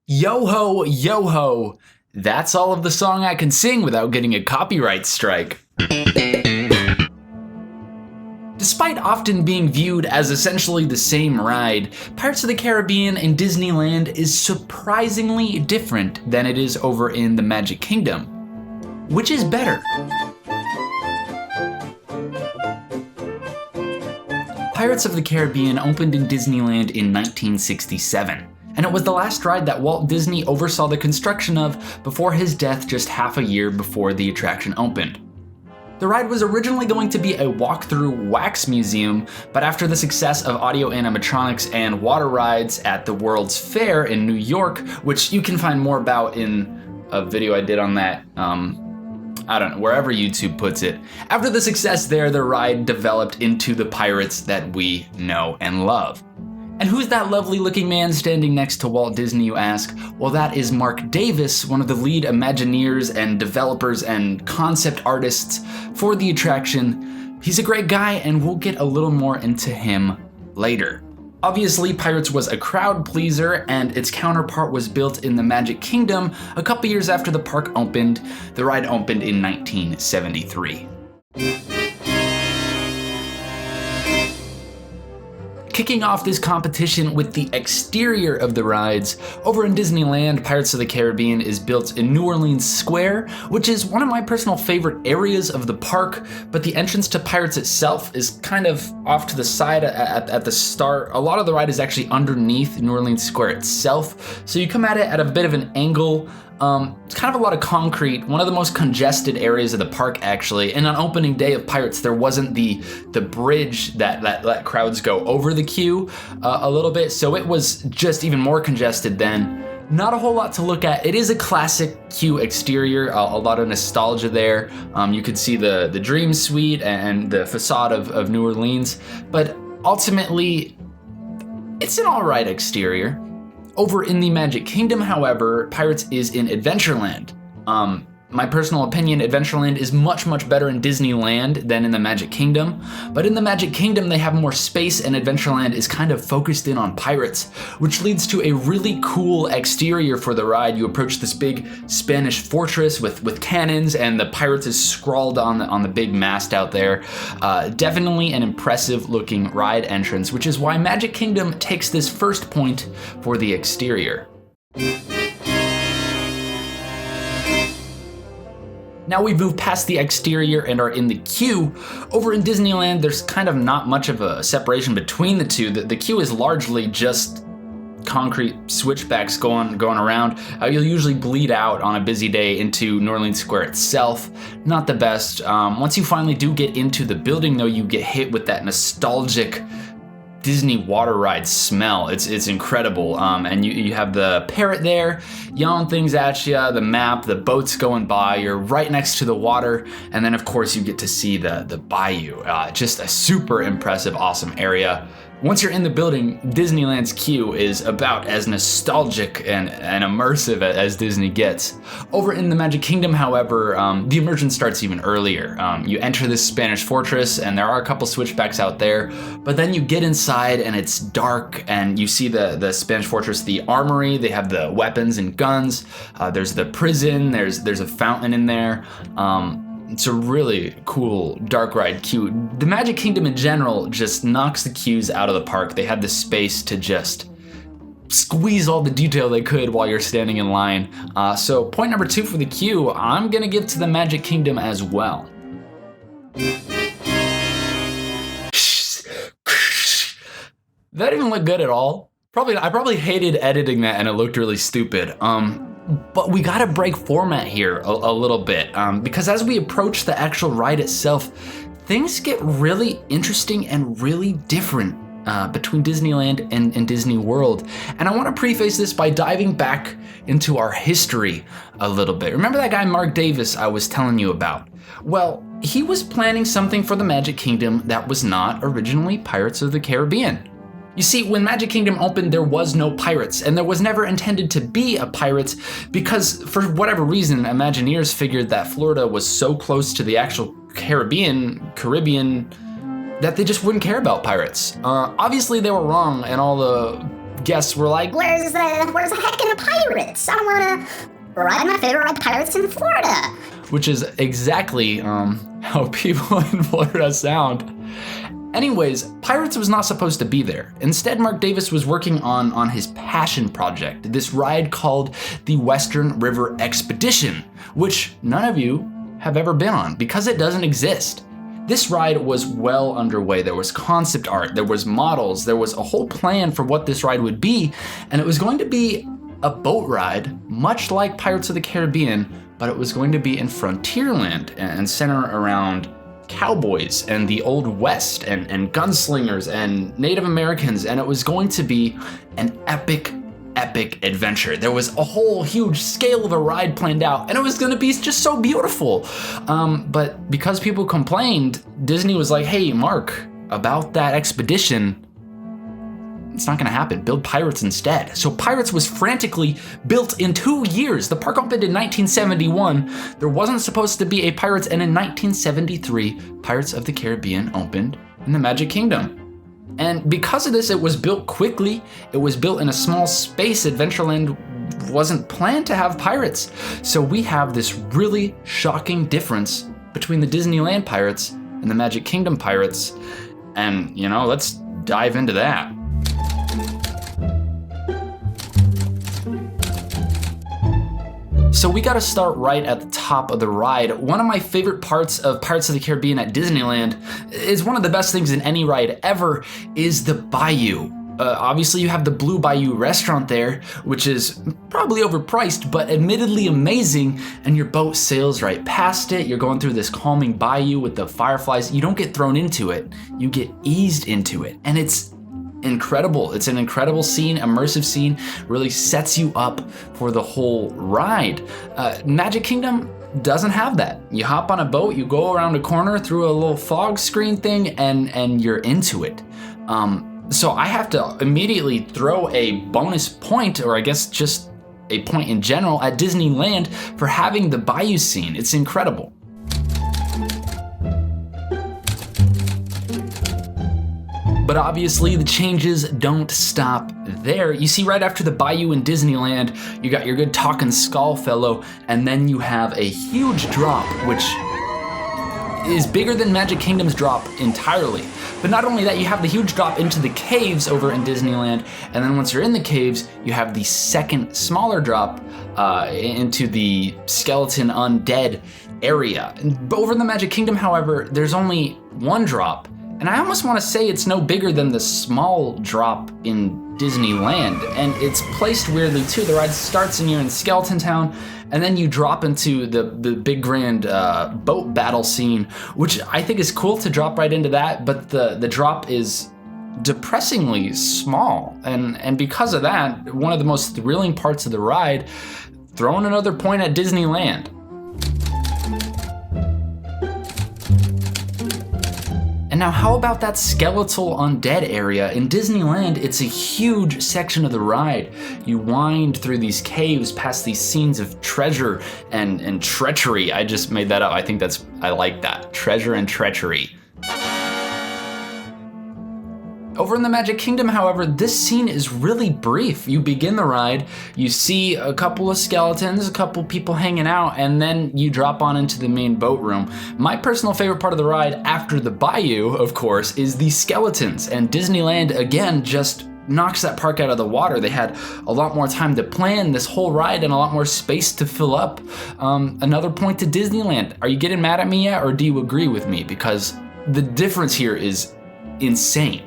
Yo ho, yo ho. That's all of the song I can sing without getting a copyright strike. Despite often being viewed as essentially the same ride, Pirates of the Caribbean in Disneyland is surprisingly different than it is over in the Magic Kingdom. Which is better? Pirates of the Caribbean opened in Disneyland in 1967. And it was the last ride that Walt Disney oversaw the construction of before his death just half a year before the attraction opened. The ride was originally going to be a walk-through wax museum, but after the success of audio animatronics and water rides at the World's Fair in New York, which you can find more about in a video I did on that, I don't know, wherever YouTube puts it. After the success there, the ride developed into the Pirates that we know and love. And who's that lovely looking man standing next to Walt Disney, you ask? Well, that is Mark Davis, one of the lead Imagineers and developers and concept artists for the attraction. He's a great guy, and we'll get a little more into him later. Obviously, Pirates was a crowd pleaser, and its counterpart was built in the Magic Kingdom a couple years after the park opened. The ride opened in 1973. Kicking off this competition with the exterior of the rides, over in Disneyland, Pirates of the Caribbean is built in New Orleans Square, which is one of my personal favorite areas of the park, but the entrance to Pirates itself is kind of off to the side at the start. A lot of the ride is actually underneath New Orleans Square itself, so you come at it at a bit of an angle. It's kind of a lot of concrete, one of the most congested areas of the park actually, and on opening day of Pirates there wasn't the bridge that let crowds go over the queue a little bit, so it was just even more congested then. Not a whole lot to look at. It is a classic queue exterior, a lot of nostalgia there. You could see the Dream Suite and the facade of New Orleans, but ultimately it's an alright exterior. Over in the Magic Kingdom, however, Pirates is in Adventureland. My personal opinion, Adventureland is much, much better in Disneyland than in the Magic Kingdom. But in the Magic Kingdom, they have more space, and Adventureland is kind of focused in on pirates, which leads to a really cool exterior for the ride. You approach this big Spanish fortress with cannons, and the pirates is scrawled on the big mast out there. Definitely an impressive looking ride entrance, which is why Magic Kingdom takes this first point for the exterior. Now we've moved past the exterior and are in the queue. Over in Disneyland, there's kind of not much of a separation between the two. The queue is largely just concrete switchbacks going around. You'll usually bleed out on a busy day into New Orleans Square itself. Not the best. Once you finally do get into the building though, you get hit with that nostalgic Disney water ride smell. It's incredible. And you have the parrot there yelling things at you, the map, the boats going by, you're right next to the water, and then of course you get to see the Bayou. Just a super impressive, awesome area. Once you're in the building, Disneyland's queue is about as nostalgic and immersive as Disney gets. Over in the Magic Kingdom, however, the immersion starts even earlier. You enter this Spanish fortress, and there are a couple switchbacks out there, but then you get inside and it's dark, and you see the Spanish fortress, the armory, they have the weapons and guns, there's the prison, there's a fountain in there. It's a really cool dark ride queue. The Magic Kingdom in general just knocks the queues out of the park. They had the space to just squeeze all the detail they could while you're standing in line. So point number 2 for the queue, I'm gonna give to the Magic Kingdom as well. That didn't look good at all. I probably hated editing that and it looked really stupid. But we gotta break format here a little bit, because as we approach the actual ride itself, things get really interesting and really different between Disneyland and Disney World. And I wanna preface this by diving back into our history a little bit. Remember that guy Mark Davis I was telling you about? Well, he was planning something for the Magic Kingdom that was not originally Pirates of the Caribbean. You see, when Magic Kingdom opened, there was no pirates, and there was never intended to be a pirates because, for whatever reason, Imagineers figured that Florida was so close to the actual Caribbean, that they just wouldn't care about pirates. Obviously, they were wrong, and all the guests were like, Where's the heckin' pirates? I wanna ride my favorite ride, Pirates in Florida. which is exactly how people in Florida sound. Anyways, Pirates was not supposed to be there. Instead, Mark Davis was working on his passion project, this ride called the Western River Expedition, which none of you have ever been on because it doesn't exist. This ride was well underway. There was concept art, there was models, there was a whole plan for what this ride would be, and it was going to be a boat ride, much like Pirates of the Caribbean, but it was going to be in Frontierland and center around cowboys and the Old West and gunslingers and Native Americans, and it was going to be an epic adventure. There was a whole huge scale of a ride planned out, and it was gonna be just so beautiful. But because people complained, Disney was like, hey, Mark, about that expedition, it's not gonna happen. Build Pirates instead. So Pirates was frantically built in 2 years. The park opened in 1971. There wasn't supposed to be a Pirates, and in 1973, Pirates of the Caribbean opened in the Magic Kingdom. And because of this, it was built quickly. It was built in a small space. Adventureland wasn't planned to have pirates. So we have this really shocking difference between the Disneyland Pirates and the Magic Kingdom Pirates. And, let's dive into that. So we gotta start right at the top of the ride. One of my favorite parts of Pirates of the Caribbean at Disneyland is one of the best things in any ride ever is the Bayou. Obviously you have the Blue Bayou restaurant there, which is probably overpriced, but admittedly amazing, and your boat sails right past it. You're going through this calming bayou with the fireflies. You don't get thrown into it, you get eased into it, and it's incredible. It's an incredible scene, immersive scene, really sets you up for the whole ride. Magic Kingdom doesn't have that. You hop on a boat, you go around a corner through a little fog screen thing, and you're into it. So I have to immediately throw a bonus point, or I guess just a point in general, at Disneyland for having the Bayou scene. It's incredible. But obviously the changes don't stop there. You see, right after the Bayou in Disneyland, you got your good talking skull fellow, and then you have a huge drop, which is bigger than Magic Kingdom's drop entirely. But not only that, you have the huge drop into the caves over in Disneyland, and then once you're in the caves, you have the second smaller drop into the skeleton undead area. Over in the Magic Kingdom, however, there's only one drop. And I almost want to say it's no bigger than the small drop in Disneyland. And it's placed weirdly too. The ride starts and you're in Skeleton Town, and then you drop into the big grand boat battle scene, which I think is cool to drop right into that, but the drop is depressingly small. And because of that, one of the most thrilling parts of the ride, throwing another point at Disneyland. And now how about that skeletal undead area? In Disneyland, it's a huge section of the ride. You wind through these caves past these scenes of treasure and treachery. I just made that up. I like that. Treasure and treachery. Over in the Magic Kingdom, however, this scene is really brief. You begin the ride, you see a couple of skeletons, a couple people hanging out, and then you drop on into the main boat room. My personal favorite part of the ride after the Bayou, of course, is the skeletons. And Disneyland, again, just knocks that park out of the water. They had a lot more time to plan this whole ride and a lot more space to fill up. Another point to Disneyland. Are you getting mad at me yet, or do you agree with me? Because the difference here is insane.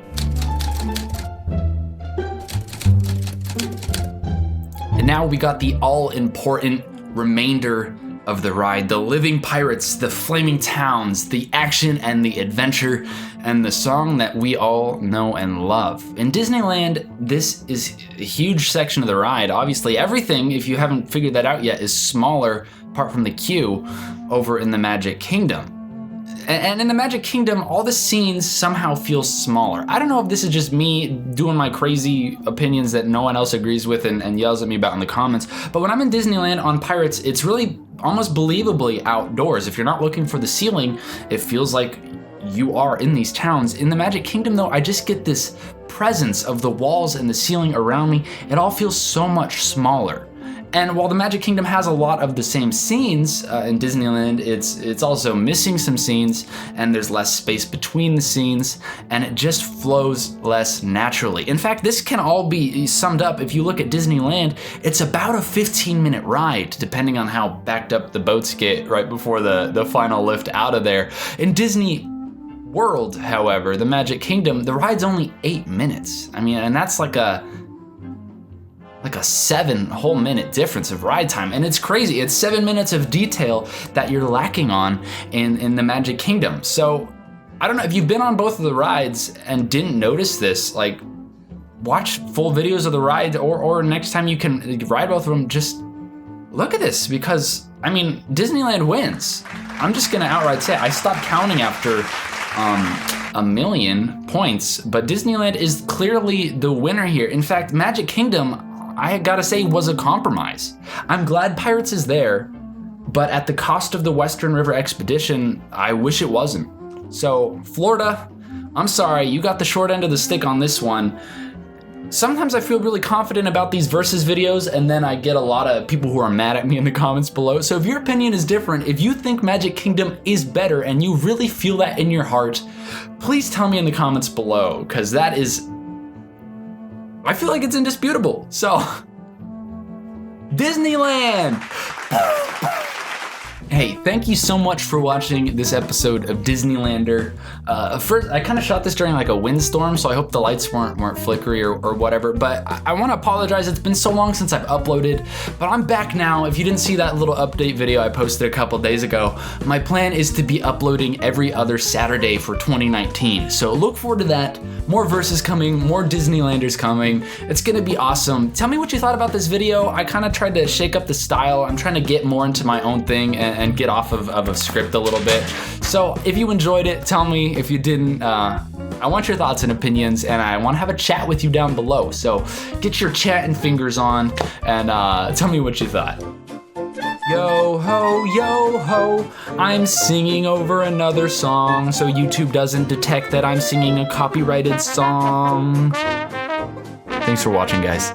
And now we got the all-important remainder of the ride. The living pirates, the flaming towns, the action and the adventure, and the song that we all know and love. In Disneyland, this is a huge section of the ride. Obviously, everything, if you haven't figured that out yet, is smaller, apart from the queue, over in the Magic Kingdom. And in the Magic Kingdom, all the scenes somehow feel smaller. I don't know if this is just me doing my crazy opinions that no one else agrees with and yells at me about in the comments, but when I'm in Disneyland on Pirates, it's really almost believably outdoors. If you're not looking for the ceiling, it feels like you are in these towns. In the Magic Kingdom though, I just get this presence of the walls and the ceiling around me. It all feels so much smaller. And while the Magic Kingdom has a lot of the same scenes, in Disneyland, it's also missing some scenes, and there's less space between the scenes, and it just flows less naturally. In fact, this can all be summed up. If you look at Disneyland, it's about a 15-minute ride, depending on how backed up the boats get right before the final lift out of there. In Disney World, however, the Magic Kingdom, the ride's only 8 minutes. I mean, and that's like a 7 whole minute difference of ride time, and it's crazy. It's 7 minutes of detail that you're lacking on in the Magic Kingdom. So I don't know if you've been on both of the rides and didn't notice this, like watch full videos of the ride, or next time you can ride both of them, just look at this, because I mean, Disneyland wins. I'm just gonna outright say it. I stopped counting after 1,000,000 points, but Disneyland is clearly the winner here. In fact, Magic Kingdom, I gotta say, was a compromise. I'm glad Pirates is there, but at the cost of the Western River Expedition, I wish it wasn't. So Florida, I'm sorry, you got the short end of the stick on this one. Sometimes I feel really confident about these versus videos, and then I get a lot of people who are mad at me in the comments below. So if your opinion is different, if you think Magic Kingdom is better and you really feel that in your heart, please tell me in the comments below, because that is, I feel like it's indisputable. So, Disneyland! Hey, thank you so much for watching this episode of Disneylander. First, I kind of shot this during like a windstorm, so I hope the lights weren't flickery or whatever, but I want to apologize. It's been so long since I've uploaded, but I'm back now. If you didn't see that little update video I posted a couple days ago, my plan is to be uploading every other Saturday for 2019. So look forward to that. More verses coming, more Disneylanders coming. It's gonna be awesome. Tell me what you thought about this video. I kind of tried to shake up the style. I'm trying to get more into my own thing and get off of a script a little bit. So if you enjoyed it, tell me. If you didn't, I want your thoughts and opinions, and I want to have a chat with you down below. So get your chatting fingers on and tell me what you thought. Yo ho, I'm singing over another song so YouTube doesn't detect that I'm singing a copyrighted song. Thanks for watching, guys.